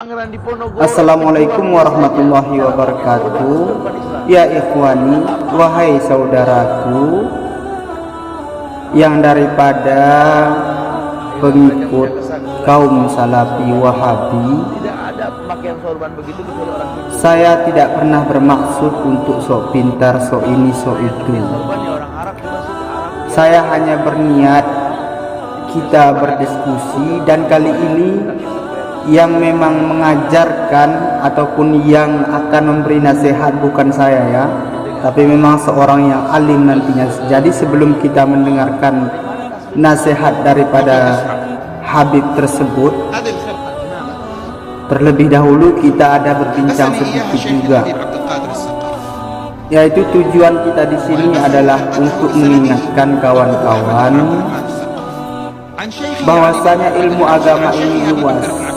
Assalamualaikum warahmatullahi wabarakatuh. Ya ikhwani, wahai saudaraku yang daripada pengikut kaum salafi wahabi, saya tidak pernah bermaksud untuk sok pintar, sok ini, sok itu. Saya hanya berniat kita berdiskusi, dan kali ini yang memang mengajarkan ataupun yang akan memberi nasihat bukan saya ya, tapi memang seorang yang alim nantinya. Jadi sebelum kita mendengarkan nasihat daripada Habib tersebut, terlebih dahulu kita ada berbincang sedikit juga, yaitu tujuan kita di sini adalah untuk mengingatkan kawan-kawan bahwasanya ilmu agama ini luas.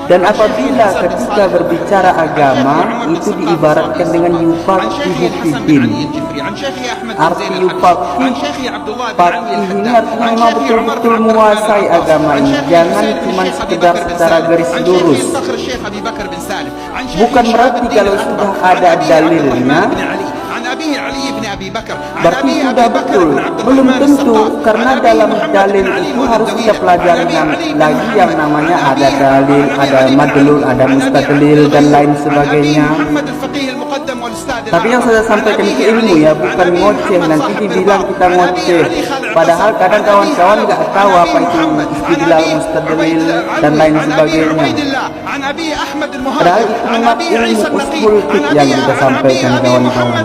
Dan apabila ketika berbicara agama itu diibaratkan dengan yufaqihu fiddin. Arti yufaqihu ini artinya memang betul-betul menguasai agama ini. Jangan cuma sekedar secara garis lurus. Bukan berarti kalau sudah ada dalilnya berarti sudah betul. Belum tentu, karena dalam dalil itu harus kita pelajari lagi yang namanya ada dalil, ada madlul, ada mustadlil dan lain sebagainya. Tapi yang saya sampaikan itu ilmu ya, bukan ngoceh. Nanti dibilang kita ngoceh, padahal kadang kawan-kawan nggak tahu apa itu istidlal, mustadlil dan lain sebagainya. Padahal itu memang ilmu usul fiqh yang kita sampaikan kawan-kawan.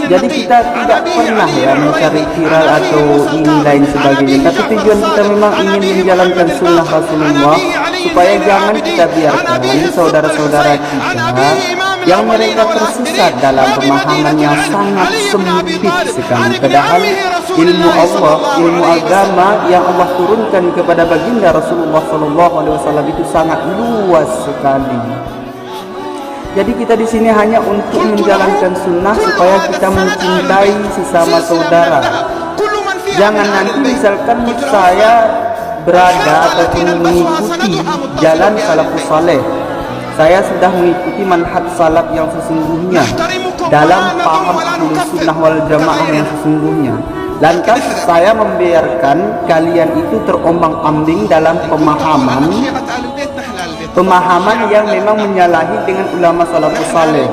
Jadi kita tidak pernah ya mencari viral atau ini lain sebagainya, tapi tujuan kita memang ingin menjalankan sunnah Rasulullah, supaya jangan kita biarkan saudara-saudara kita yang mereka tersesat dalam pemahaman yang sangat sempit sekali. Padahal ilmu Allah, ilmu agama yang Allah turunkan kepada baginda Rasulullah SAW itu sangat luas sekali. Jadi kita di sini hanya untuk menjalankan sunnah supaya kita mencintai sesama saudara. Jangan nanti misalkan saya berada ataupun mengikuti jalan salafus saleh, saya sudah mengikuti manhaj salaf yang sesungguhnya dalam paham ahlu sunnah wal jamaah yang sesungguhnya. Lantas saya membiarkan kalian itu terombang-ambing dalam pemahaman yang memang menyalahi dengan ulama salafus saleh.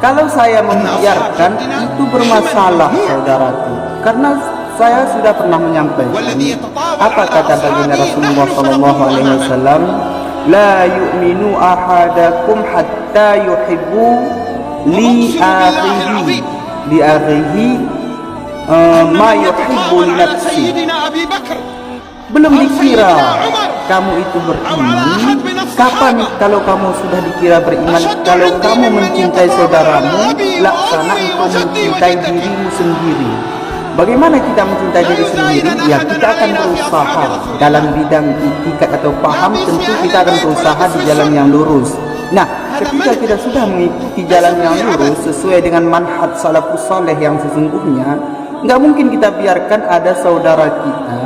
Kalau saya membiarkan itu bermasalah saudaraku, karena saya sudah pernah menyampaikan apa kata baginda Rasulullah SAW, la yu'minu ahadakum hatta yuhibbu li akhihi ma yuhibbu li nafsi. Belum dikira kamu itu beriman. Kapan kalau kamu sudah dikira beriman? Kalau kamu mencintai saudaramu, laksana engkau mencintai dirimu sendiri. Bagaimana kita mencintai diri sendiri? Ya, kita akan berusaha dalam bidang itikad atau paham. Tentu kita akan berusaha di jalan yang lurus. Nah, ketika kita sudah mengikuti jalan yang lurus sesuai dengan manhaj salafus saleh yang sesungguhnya, nggak mungkin kita biarkan ada saudara kita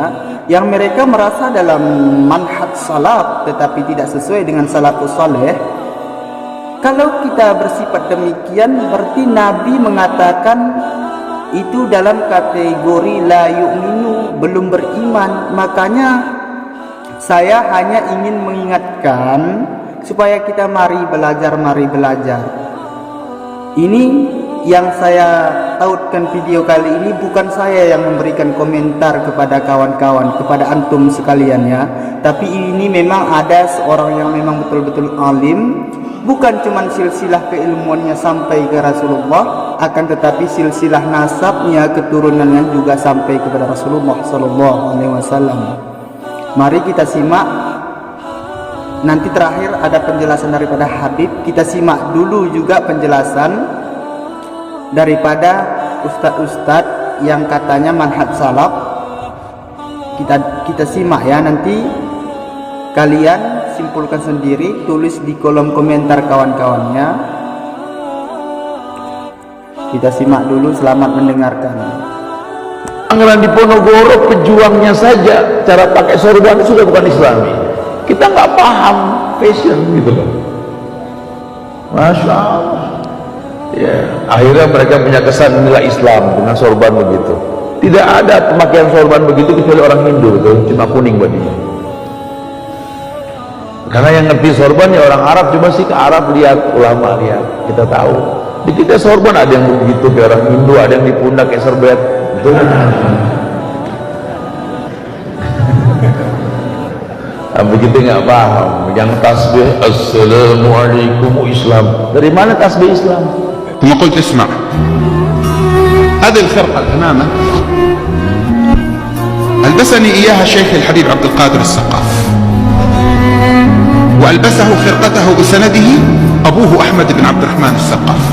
yang mereka merasa dalam manhaj salaf tetapi tidak sesuai dengan salafus saleh. Kalau kita bersifat demikian, berarti Nabi mengatakan itu dalam kategori la yu'minu, belum beriman. Makanya saya hanya ingin mengingatkan supaya kita mari belajar. Ini yang saya tautkan video kali ini, bukan saya yang memberikan komentar kepada kawan-kawan, kepada antum sekalian ya, tapi ini memang ada seorang yang memang betul-betul alim, bukan cuma silsilah keilmuannya sampai ke Rasulullah, akan tetapi silsilah nasabnya, keturunannya juga sampai kepada Rasulullah SAW. Mari kita simak. Nanti terakhir ada penjelasan daripada Habib. Kita simak dulu juga penjelasan daripada ustadz-ustadz yang katanya manhaj salaf. Kita simak ya, nanti kalian simpulkan sendiri, tulis di kolom komentar kawan-kawannya. Kita simak dulu, selamat mendengarkan. Anggaran di Ponorogo pejuangnya saja cara pakai sorban sudah bukan Islami. Kita nggak paham fashion gitu loh. Masya Allah. Ya, akhirnya mereka punya kesan inilah Islam dengan sorban begitu. Tidak ada pemakaian sorban begitu kecuali orang Hindu itu cuma kuning bajunya. Karena yang ngerti sorban ya orang Arab, cuma sih ke Arab lihat, ulama lihat, kita tahu. Di kita sorban ada yang begitu kayak orang Hindu, ada yang di pundak kayak serbet. Betul. Begitu nggak paham, yang tasbih Assalamualaikum Islam. Dari mana tasbih Islam? ثم قلت اسمع، هذه الخرقة أمامك ألبسني إياها شيخ الحبيب عبد القادر السقاف، وألبسه خرقته بسنده أبوه أحمد بن عبد الرحمن السقاف،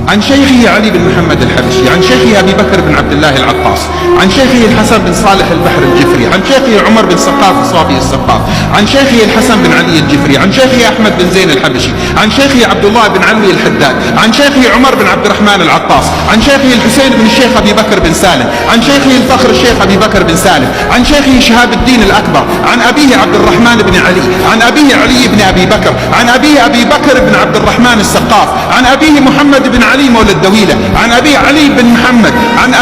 عن شيخه علي بن محمد الحبشي، عن شيخه أبي بكر بن عبد الله العطاس، عن شيخه الحسن بن صالح البحر الجفري، عن شيخه عمر بن سقاف الصافي السقاف، عن شيخه الحسن بن علي الجفري، عن شيخه أحمد بن زين الحبشي، عن شيخه عبد الله بن علوي الحداد، عن شيخه عمر بن عبد الرحمن العطاس، عن شيخه الحسين بن الشيخ أبي بكر بن سالم، عن شيخه الفخر الشيخ أبي بكر بن سالم، عن شيخه شهاب الدين الأكبر، عن أبيه عبد الرحمن بن علي، عن أبيه علي بن أبي بكر، عن أبيه أبي بكر بن عبد الرحمن السقاف، عن أبيه محمد بن علي مولى الدويلة، عن أبي علي بن محمد، عن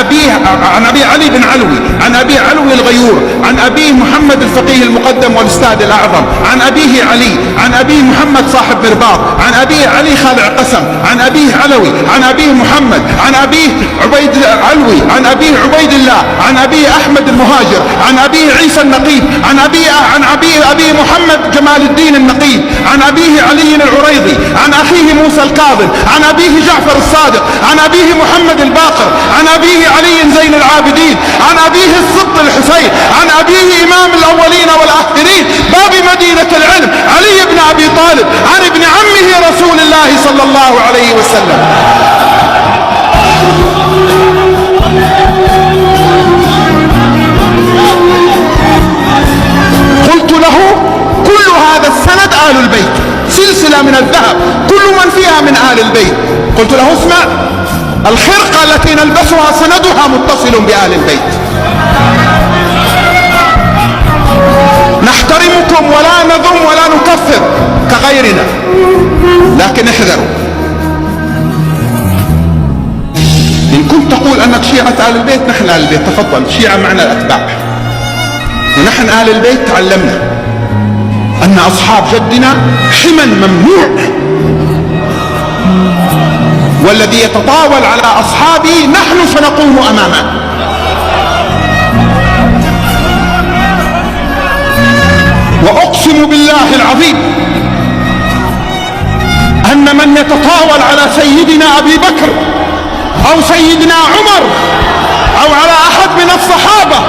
أبي علي بن علوي، عن أبي علوي الغيور، عن أبيه محمد الفقيه المقدم والأستاذ الأعظم، عن أبيه علي، عن أبيه محمد صاحب مرباط، عن أبيه علي خالع قسم، عن أبيه علوي، عن أبيه محمد، عن أبيه عبيد علوي، عن أبيه عبيد الله، عن أبيه أحمد المهاجر، عن أبيه عيسى النقيب، عن أبي محمد جمال الدين النقيب، عن أبيه علي العريضي، عن أخيه موسى الكاظم، عن أبيه جعفر الصادق، عن أبيه محمد الباقر، عن أبيه علي زين العابدين، عن أبيه السبط الحسين، عن أبيه إمام الأولين والآخرين، باب مدينة العلم علي بن أبي طالب، عن ابن عمه رسول الله صلى الله عليه وسلم. قلت له كل هذا السند آل البيت، سلسلة من الذهب، كل من فيها من آل البيت. قلت له اسمع، الخرقة التي نلبسها سندها متصل بآل البيت. نحترمكم ولا نذم ولا نكفر كغيرنا، لكن احذروا، إن كنت تقول أنك شيعة آل البيت، نحن آل البيت، تفضل، شيعة معنا الأتباع، ونحن آل البيت تعلمنا أن أصحاب جدنا حما ممنوع، والذي يتطاول على أصحابه نحن سنقوم أمامه. وأقسم بالله العظيم أن من يتطاول على سيدنا أبي بكر أو سيدنا عمر أو على أحد من الصحابة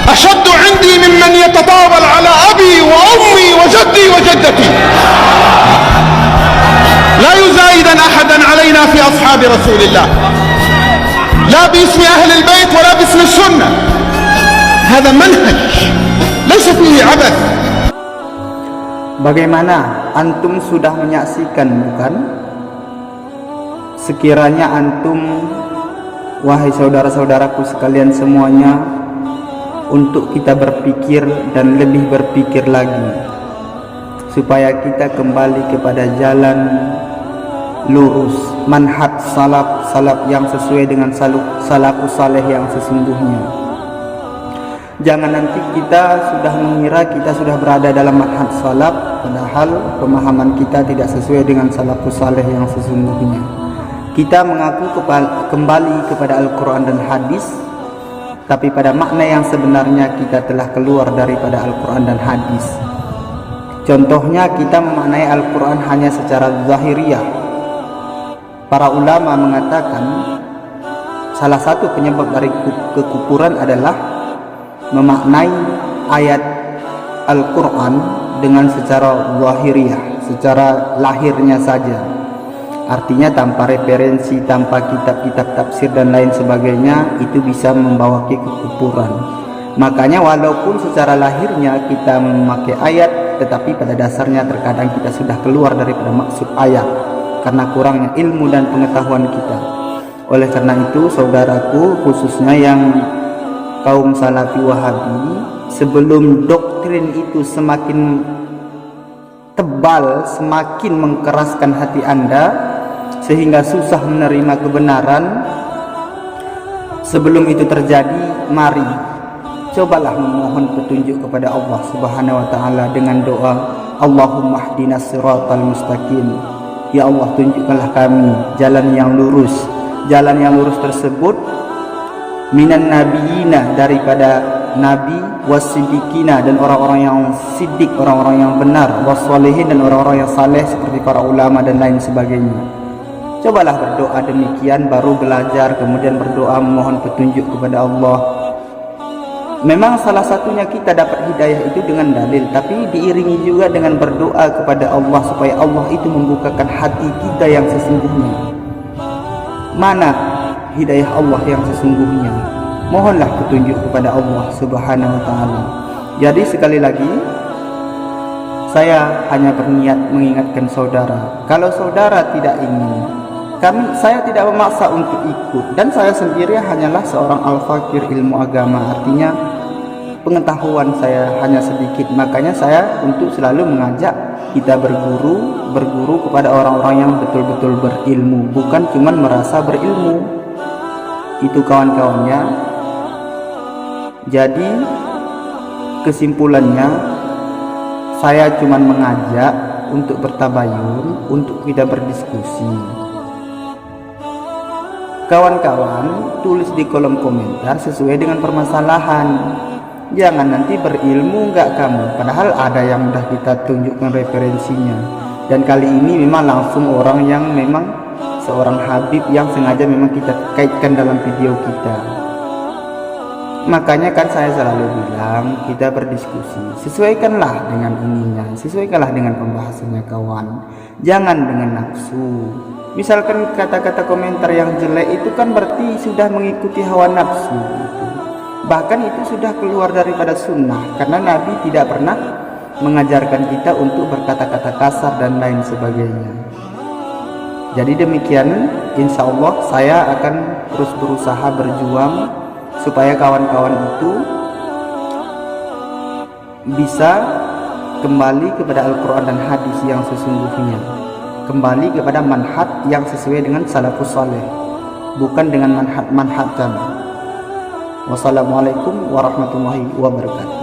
أشد عندي ممن يتطاول على أبي وأمي وجدي وجدتي. لا يزايدن أحدا علينا في أصحاب رسول الله، لا باسم أهل البيت ولا باسم السنة، هذا منهج ليس فيه عبث. Bagaimana antum sudah menyaksikan, bukan? Sekiranya antum, wahai saudara-saudaraku sekalian semuanya, untuk kita berpikir dan lebih berpikir lagi, supaya kita kembali kepada jalan lurus, manhaj salaf yang sesuai dengan salafus saleh yang sesungguhnya. Jangan nanti kita sudah mengira kita sudah berada dalam manhaj salaf, padahal pemahaman kita tidak sesuai dengan salafus saleh yang sesungguhnya. Kita mengaku kembali kepada Al-Quran dan hadis, tapi pada makna yang sebenarnya kita telah keluar daripada Al-Quran dan hadis. Contohnya, kita memaknai Al-Quran hanya secara zahiriyah. Para ulama mengatakan salah satu penyebab dari kekufuran adalah memaknai ayat Al-Quran dengan secara zahiriyah, secara lahirnya saja. Artinya tanpa referensi, tanpa kitab-kitab tafsir dan lain sebagainya, itu bisa membawa kekufuran. Makanya walaupun secara lahirnya kita memakai ayat, tetapi pada dasarnya terkadang kita sudah keluar daripada maksud ayat karena kurangnya ilmu dan pengetahuan kita. Oleh karena itu, saudaraku, khususnya yang kaum salafi wahabi, sebelum doktrin itu semakin tebal, semakin mengkeraskan hati Anda sehingga susah menerima kebenaran. Sebelum itu terjadi, mari cobalah memohon petunjuk kepada Allah Subhanahu wa taala dengan doa, Allahumma hdinas siratal mustaqim. Ya Allah, tunjukkanlah kami jalan yang lurus. Jalan yang lurus tersebut minan nabiyina, daripada nabi, wasiddiqina, dan orang-orang yang siddiq, orang-orang yang benar, wassalihin, dan orang-orang yang saleh seperti para ulama dan lain sebagainya. Cobalah berdoa demikian, baru belajar, kemudian berdoa memohon petunjuk kepada Allah. Memang salah satunya kita dapat hidayah itu dengan dalil, tapi diiringi juga dengan berdoa kepada Allah supaya Allah itu membukakan hati kita yang sesungguhnya. Mana hidayah Allah yang sesungguhnya? Mohonlah petunjuk kepada Allah Subhanahu wa taala. Jadi sekali lagi, saya hanya berniat mengingatkan saudara, kalau saudara tidak ingin, saya tidak memaksa untuk ikut, dan saya sendiri hanyalah seorang al-fakir ilmu agama, artinya pengetahuan saya hanya sedikit. Makanya saya untuk selalu mengajak kita berguru kepada orang-orang yang betul-betul berilmu, bukan cuman merasa berilmu. Itu kawan-kawannya. Jadi kesimpulannya, saya cuman mengajak untuk bertabayun, untuk kita berdiskusi. Kawan-kawan, tulis di kolom komentar sesuai dengan permasalahan. Jangan nanti berilmu enggak kamu, padahal ada yang udah kita tunjukkan referensinya. Dan kali ini memang langsung orang yang memang seorang habib yang sengaja memang kita kaitkan dalam video kita. Makanya kan saya selalu bilang, kita berdiskusi, sesuaikanlah dengan ininya, sesuaikanlah dengan pembahasannya kawan. Jangan dengan nafsu. Misalkan kata-kata komentar yang jelek itu kan berarti sudah mengikuti hawa nafsu gitu. Bahkan itu sudah keluar daripada sunnah, karena Nabi tidak pernah mengajarkan kita untuk berkata-kata kasar dan lain sebagainya. Jadi demikian, insya Allah saya akan terus berusaha berjuang supaya kawan-kawan itu bisa kembali kepada Al-Quran dan hadis yang sesungguhnya, kembali kepada manhaj yang sesuai dengan salafus saleh, bukan dengan manhaj kami. Wassalamualaikum warahmatullahi wabarakatuh.